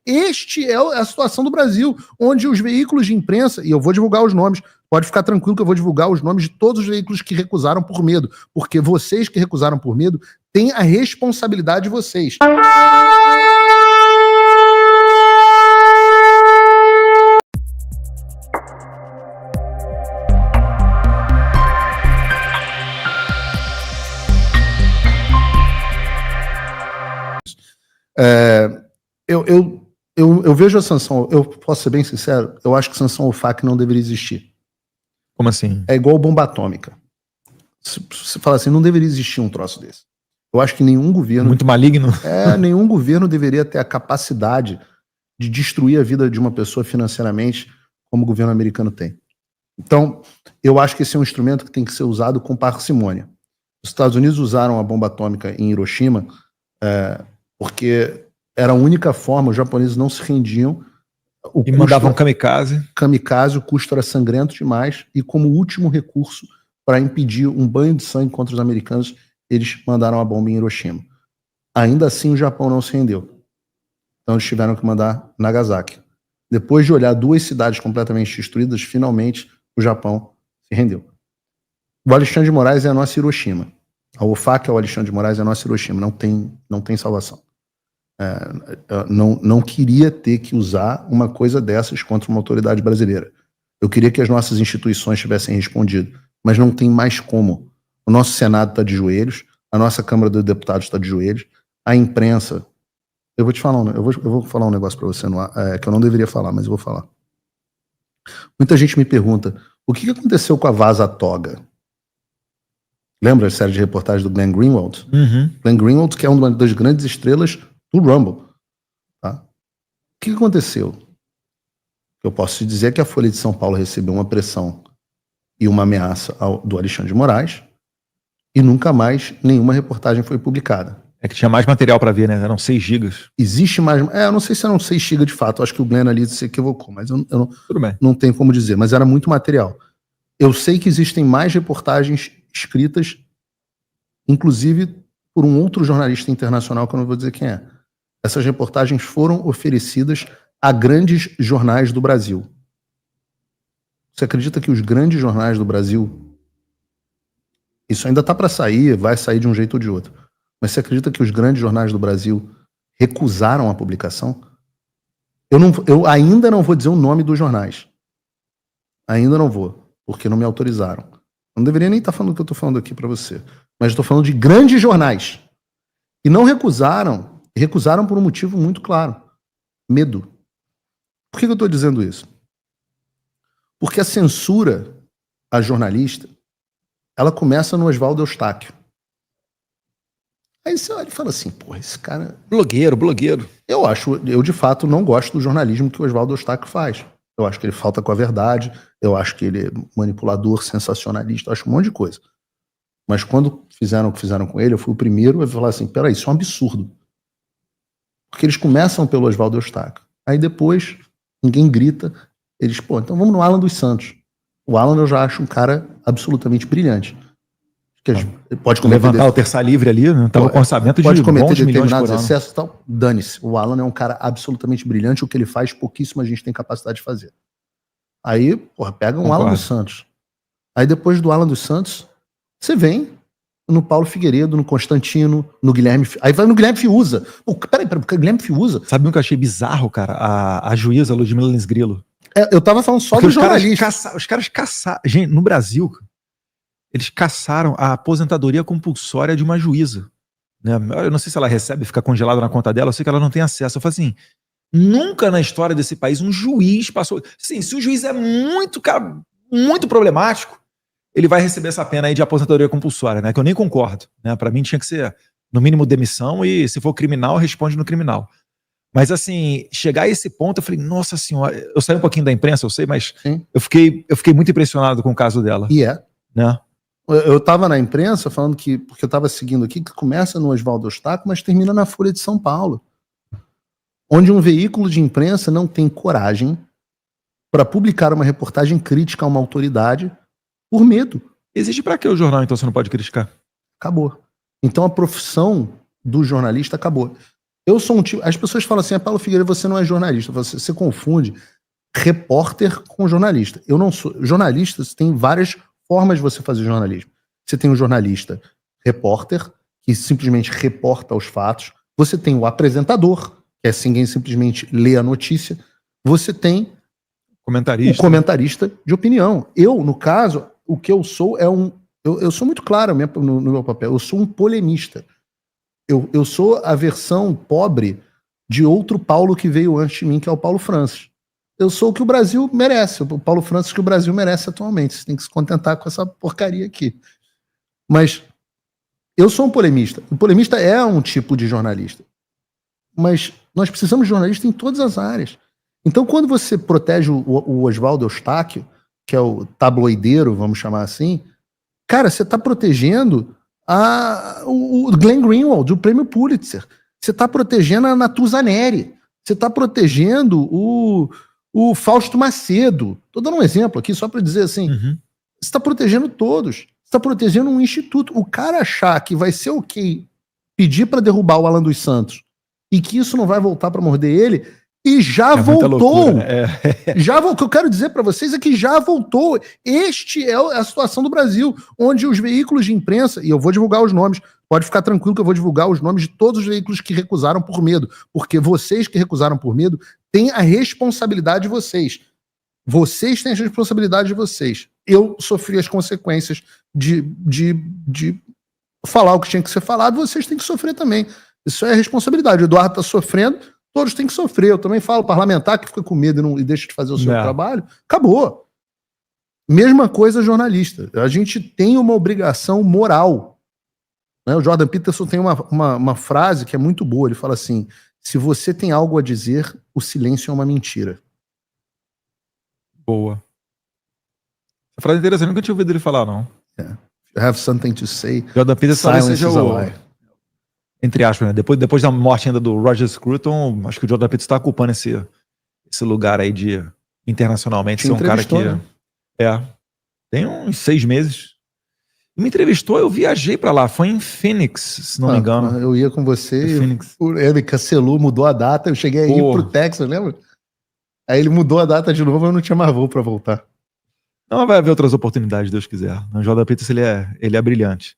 Este é a situação do Brasil, onde os veículos de imprensa, e eu vou divulgar os nomes, pode ficar tranquilo que eu vou divulgar os nomes de todos os veículos que recusaram por medo, porque vocês que recusaram por medo têm a responsabilidade de vocês. Eu vejo a sanção, eu posso ser bem sincero, eu acho que sanção ao FAC não deveria existir. Como assim? É igual bomba atômica. Você fala assim, não deveria existir um troço desse. Eu acho que nenhum governo... Muito maligno. Nenhum governo deveria ter a capacidade de destruir a vida de uma pessoa financeiramente como o governo americano tem. Então, eu acho que esse é um instrumento que tem que ser usado com parcimônia. Os Estados Unidos usaram a bomba atômica em Hiroshima porque era a única forma, os japoneses não se rendiam. E mandavam kamikaze. Kamikaze, o custo era sangrento demais, e como último recurso para impedir um banho de sangue contra os americanos, eles mandaram a bomba em Hiroshima. Ainda assim, o Japão não se rendeu. Então eles tiveram que mandar Nagasaki. Depois de olhar duas cidades completamente destruídas, finalmente o Japão se rendeu. O Alexandre de Moraes é a nossa Hiroshima. A OFAC é o Alexandre de Moraes é a nossa Hiroshima. Não tem salvação. Não queria ter que usar uma coisa dessas contra uma autoridade brasileira. Eu queria que as nossas instituições tivessem respondido, mas não tem mais como. O nosso Senado está de joelhos, a nossa Câmara dos Deputados está de joelhos, a imprensa... Eu vou te falar, eu vou falar um negócio para você que eu não deveria falar, mas eu vou falar. Muita gente me pergunta, o que aconteceu com a Vaza Toga? Lembra a série de reportagens do Glenn Greenwald? Uhum. Glenn Greenwald, que é uma das grandes estrelas do Rumble. Tá? O que aconteceu? Eu posso te dizer que a Folha de São Paulo recebeu uma pressão e uma ameaça do Alexandre de Moraes e nunca mais nenhuma reportagem foi publicada. É que tinha mais material para ver, né? Eram 6 gigas. Existe mais... eu não sei se eram 6 gigas de fato. Eu acho que o Glenn ali se equivocou, mas eu Tudo bem. Não tenho como dizer. Mas era muito material. Eu sei que existem mais reportagens escritas, inclusive por um outro jornalista internacional, que eu não vou dizer quem é. Essas reportagens foram oferecidas a grandes jornais do Brasil. Você acredita que os grandes jornais do Brasil... Isso ainda está para sair, vai sair de um jeito ou de outro. Mas você acredita que os grandes jornais do Brasil recusaram a publicação? Eu ainda não vou dizer o nome dos jornais. Ainda não vou, porque não me autorizaram. Eu não deveria nem estar falando o que eu estou falando aqui para você. Mas estou falando de grandes jornais. E não recusaram. Recusaram por um motivo muito claro. Medo. Por que eu estou dizendo isso? Porque a censura a jornalista, ela começa no Oswaldo Eustáquio. Aí você olha e fala assim, porra, esse cara... Blogueiro. Eu de fato não gosto do jornalismo que o Oswaldo Eustáquio faz. Eu acho que ele falta com a verdade, eu acho que ele é manipulador, sensacionalista, eu acho um monte de coisa. Mas quando fizeram o que fizeram com ele, eu fui o primeiro a falar assim, peraí, isso é um absurdo. Porque eles começam pelo Oswaldo Eustáquio. Aí depois, ninguém grita, eles, então vamos no Alan dos Santos. O Alan eu já acho um cara absolutamente brilhante. Pode levantar o terça livre ali, né? Tava com orçamento de bons milhões por ano. Excessos e tal. Dane-se. O Alan é um cara absolutamente brilhante. O que ele faz, pouquíssima gente tem capacidade de fazer. Aí, porra, pega um Alan dos Santos. Aí depois do Alan dos Santos, você vem no Paulo Figueiredo, no Constantino, no Guilherme... Aí vai no Guilherme Fiuza. Peraí, Guilherme Fiuza... Sabe o que eu achei bizarro, cara? A juíza Ludmila Lins Grilo. Eu tava falando só do jornalista. Os caras caçaram... Gente, no Brasil... Eles caçaram a aposentadoria compulsória de uma juíza. Né? Eu não sei se ela recebe, fica congelada na conta dela, eu sei que ela não tem acesso. Eu falo assim, nunca na história desse país um juiz passou... Sim, se o juiz é muito problemático, ele vai receber essa pena aí de aposentadoria compulsória, né? Que eu nem concordo. Né? Para mim tinha que ser, no mínimo, demissão e se for criminal, responde no criminal. Mas assim, chegar a esse ponto, eu falei, nossa senhora, eu saí um pouquinho da imprensa, eu sei, mas eu fiquei muito impressionado com o caso dela. E é. Né? Eu estava na imprensa falando que, porque eu estava seguindo aqui, que começa no Oswaldo Eustáquio, mas termina na Folha de São Paulo. Onde um veículo de imprensa não tem coragem para publicar uma reportagem crítica a uma autoridade por medo. Existe para que o jornal, então, você não pode criticar? Acabou. Então a profissão do jornalista acabou. Eu sou um tipo... As pessoas falam assim, Paulo Figueiredo, você não é jornalista. Você confunde repórter com jornalista. Eu não sou... Jornalista, tem várias formas de você fazer jornalismo. Você tem o jornalista repórter, que simplesmente reporta os fatos. Você tem o apresentador, que é assim, quem simplesmente lê a notícia. Você tem o comentarista de opinião. Eu, no caso, o que eu sou é um... Eu sou muito claro no meu papel. Eu sou um polemista. Eu sou a versão pobre de outro Paulo que veio antes de mim, que é o Paulo Francis. Eu sou o que o Brasil merece, o Paulo Francis que o Brasil merece atualmente. Você tem que se contentar com essa porcaria aqui. Mas eu sou um polemista. O polemista é um tipo de jornalista. Mas nós precisamos de jornalista em todas as áreas. Então, quando você protege o Oswaldo Eustáquio, que é o tabloideiro, vamos chamar assim, cara, você está protegendo o Glenn Greenwald, o prêmio Pulitzer. Você está protegendo a Natuza Neri. Você está protegendo o Fausto Macedo. Estou dando um exemplo aqui, só para dizer assim. Você está protegendo todos. Você está protegendo um instituto. O cara achar que vai ser ok pedir para derrubar o Alan dos Santos e que isso não vai voltar para morder ele, e já voltou. Já voltou. O que eu quero dizer para vocês é que já voltou. Este é a situação do Brasil, onde os veículos de imprensa, e eu vou divulgar os nomes, pode ficar tranquilo que eu vou divulgar os nomes de todos os veículos que recusaram por medo, porque vocês que recusaram por medo têm a responsabilidade de vocês. Vocês têm a responsabilidade de vocês. Eu sofri as consequências de falar o que tinha que ser falado, vocês têm que sofrer também. Isso é responsabilidade. O Eduardo está sofrendo, todos têm que sofrer. Eu também falo, parlamentar que fica com medo e deixa de fazer o seu trabalho, acabou. Mesma coisa jornalista. A gente tem uma obrigação moral. Né? O Jordan Peterson tem uma frase que é muito boa. Ele fala assim, se você tem algo a dizer, o silêncio é uma mentira. Boa. Essa frase é interessante, eu nunca tinha ouvido ele falar, não. Yeah. You have something to say. Jordan Peterson talvez seja o... Entre aspas, né? Depois da morte ainda do Roger Scruton, acho que o Jordan Peterson está ocupando esse lugar aí de internacionalmente ser um cara que... Né? Tem uns 6 meses. Me entrevistou, eu viajei pra lá, foi em Phoenix, se não me engano. Eu ia com você, ele cancelou, mudou a data, eu cheguei aí pro Texas, lembra? Aí ele mudou a data de novo, eu não tinha mais voo pra voltar. Não, vai haver outras oportunidades, Deus quiser. O Jordan Peterson, ele é brilhante.